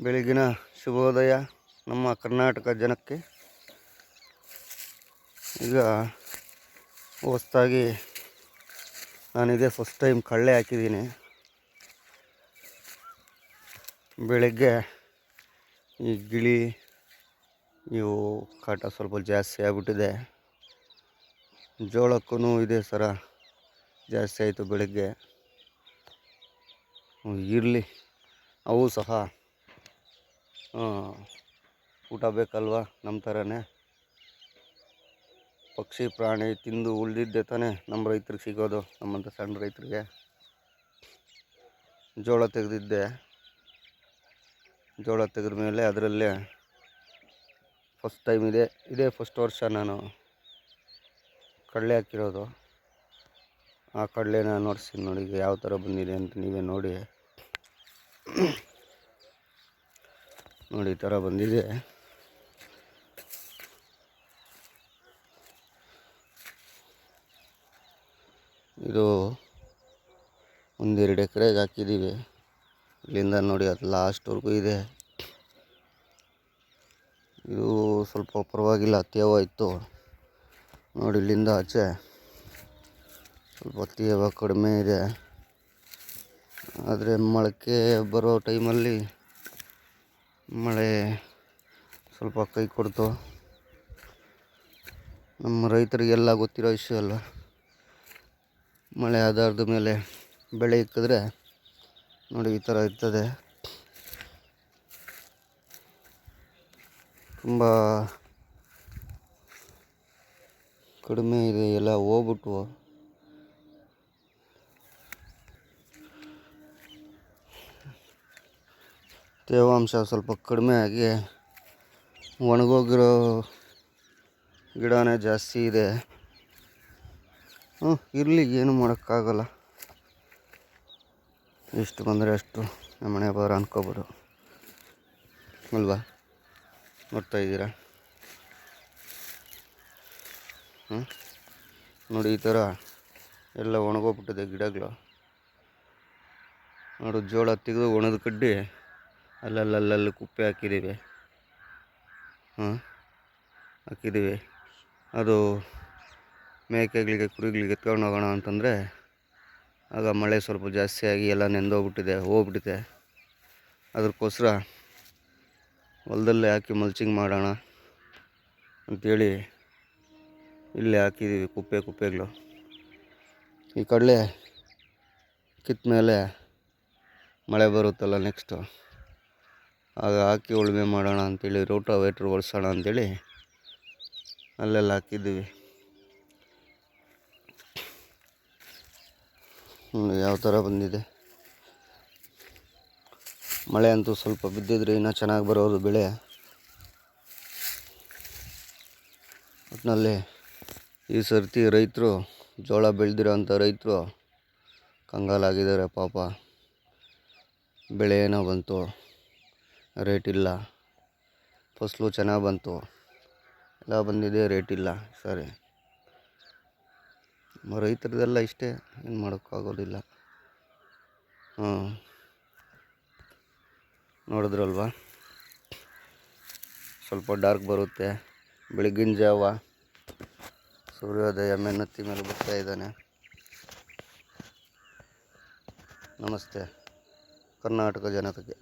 ಬೆಳಗಿನ ಶುಭೋದಯ ನಮ್ಮ ಕರ್ನಾಟಕ ಜನಕ್ಕೆ. ಈಗ ಹೊಸ್ದಾಗಿ ನಾನಿದೆ ಫಸ್ಟ್ ಟೈಮ್ ಕಳ್ಳೆ ಹಾಕಿದ್ದೀನಿ. ಬೆಳಗ್ಗೆ ಈ ಗಿಳಿ ಇವು ಕಾಟ ಸ್ವಲ್ಪ ಜಾಸ್ತಿ ಆಗಿಬಿಟ್ಟಿದೆ. ಜೋಳಕ್ಕೂ ಇದೇ ಥರ ಜಾಸ್ತಿ ಆಯಿತು ಬೆಳಗ್ಗೆ. ಇರಲಿ, ಅವು ಸಹ ಊಟ ಬೇಕಲ್ವ, ನಮ್ಮ ಥರನೇ ಪಕ್ಷಿ ಪ್ರಾಣಿ ತಿಂದು ಉಳಿದಿದ್ದೆ ತಾನೇ ನಮ್ಮ ರೈತರಿಗೆ ಸಿಗೋದು, ನಮ್ಮಂಥ ಸಣ್ಣ ರೈತರಿಗೆ. ಜೋಳ ತೆಗೆದಿದ್ದೆ, ಜೋಳ ತೆಗೆದ ಮೇಲೆ ಅದರಲ್ಲೇ ಫಸ್ಟ್ ಟೈಮ್ ಇದೇ ಫಸ್ಟ್ ವರ್ಷ ನಾನು ಕಡಲೆ ಹಾಕಿರೋದು. ಆ ಕಡಲೆನ ನೋಡ್ತೀನಿ ನೋಡಿ ಈಗ ಯಾವ ಥರ ಬಂದಿದೆ ಅಂತ ನೀವೇ ನೋಡಿ. ನೋಡಿ ಈ ಥರ ಬಂದಿದೆ. ಇದು 1-2 ಎಕರೆಗೆ ಹಾಕಿದ್ದೀವಿ. ಇಲ್ಲಿಂದ ನೋಡಿ ಅದು ಲಾಸ್ಟ್ವರೆಗೂ ಇದೆ. ಇದು ಸ್ವಲ್ಪ ಪರವಾಗಿಲ್ಲ, ತೇವ ಇತ್ತು ನೋಡಿ. ಇಲ್ಲಿಂದ ಆಚೆ ಸ್ವಲ್ಪ ತೇವ ಕಡಿಮೆ ಇದೆ. ಆದರೆ ಮೊಳಕೆ ಬರೋ ಟೈಮಲ್ಲಿ ಮಳೆ ಸ್ವಲ್ಪ ಕೈ ಕೊಡ್ತು. ನಮ್ಮ ರೈತರಿಗೆಲ್ಲ ಗೊತ್ತಿರೋ ವಿಷಯ ಅಲ್ವ, ಮಳೆ ಆಧಾರದ ಮೇಲೆ ಬೆಳೆ ಇಕ್ಕಿದ್ರೆ ನೋಡಿ ಈ ಥರ ಇರ್ತದೆ. ತುಂಬ ಕಡಿಮೆ ಇದೆ, ಎಲ್ಲ ಹೋಗ್ಬಿಟ್ವು. ತೇವಾಂಶ ಸ್ವಲ್ಪ ಕಡಿಮೆ ಆಗಿ ಒಣಗೋಗಿರೋ ಗಿಡನೇ ಜಾಸ್ತಿ ಇದೆ. ಇರಲಿ, ಏನು ಮಾಡೋಕ್ಕಾಗಲ್ಲ. ಎಷ್ಟು ಬಂದರೆ ಅಷ್ಟು ನಮ್ಮನೆ ಬರ ಅನ್ಕೋಬೋದು ಅಲ್ವಾ. ನೋಡ್ತಾ ಇದ್ದೀರಾ ನೋಡಿ, ಈ ಥರ ಎಲ್ಲ ಒಣಗೋಗ್ಬಿಟ್ಟಿದೆ ಗಿಡಗಳು. ನೋಡು, ಜೋಳ ತೆಗೆದು ಒಣದ ಕಡ್ಡಿ ಅಲ್ಲಲ್ಲಿ ಕುಪ್ಪೆ ಹಾಕಿದ್ದೀವಿ. ಅದು ಮೇಕೆಗಳಿಗೆ ಕುರಿಗಳಿಗೆ ಎತ್ಕೊಂಡು ಹೋಗೋಣ ಅಂತಂದರೆ ಆಗ ಮಳೆ ಸ್ವಲ್ಪ ಜಾಸ್ತಿ ಆಗಿ ಎಲ್ಲ ಹೋಗ್ಬಿಟ್ಟಿದೆ. ಅದಕ್ಕೋಸ್ಕರ ಹೊಲದಲ್ಲೇ ಹಾಕಿ ಮಲ್ಚಿಂಗ್ ಮಾಡೋಣ ಅಂಥೇಳಿ ಇಲ್ಲೇ ಹಾಕಿದ್ದೀವಿ ಕುಪ್ಪೆಗಳು. ಈ ಕಡಲೆ ಕಿತ್ತ ಮೇಲೆ ಮಳೆ ಬರುತ್ತಲ್ಲ ನೆಕ್ಸ್ಟು, ಆಗ ಹಾಕಿ ಉಳುಮೆ ಮಾಡೋಣ ಅಂಥೇಳಿ, ರೋಟಾವೇಟ್ರ್ ಓಡಿಸೋಣ ಅಂಥೇಳಿ ಅಲ್ಲೆಲ್ಲ ಹಾಕಿದ್ದೀವಿ. ಯಾವ ಥರ ಬಂದಿದೆ. ಮಳೆ ಅಂತೂ ಸ್ವಲ್ಪ ಬಿದ್ದಿದ್ರೆ ಇನ್ನೂ ಚೆನ್ನಾಗಿ ಬರೋದು ಬೆಳೆ. ಒಟ್ಟಿನಲ್ಲಿ ಈ ಸರ್ತಿ ರೈತರು, ಜೋಳ ಬೆಳೆದಿರೋ ಅಂಥ ರೈತರು ಕಂಗಾಲಾಗಿದ್ದಾರೆ ಪಾಪ. ಬೆಳೆ ಏನೋ ಬಂತು, ರೇಟ್ ಇಲ್ಲ. ಫಸಲು ಚೆನ್ನಾಗಿ ಬಂತು, ಎಲ್ಲ ಬಂದಿದೆ, ರೇಟ್ ಇಲ್ಲ. ಸರಿ, ನಮ್ಮ ರೈತರದೆಲ್ಲ ಇಷ್ಟೇ, ಏನು ಮಾಡೋಕ್ಕಾಗೋದಿಲ್ಲ. ನೋಡಿದ್ರಲ್ವ, ಸ್ವಲ್ಪ ಡಾರ್ಕ್ ಬರುತ್ತೆ. ಬೆಳಗಿನ ಜಾವ ಸೂರ್ಯೋದಯ ಮೆನ್ನತ್ತಿ ಮೇಲೆ ಬರ್ತಾ ಇದ್ದಾನೆ. ನಮಸ್ತೆ ಕರ್ನಾಟಕ ಜನತೆಗೆ.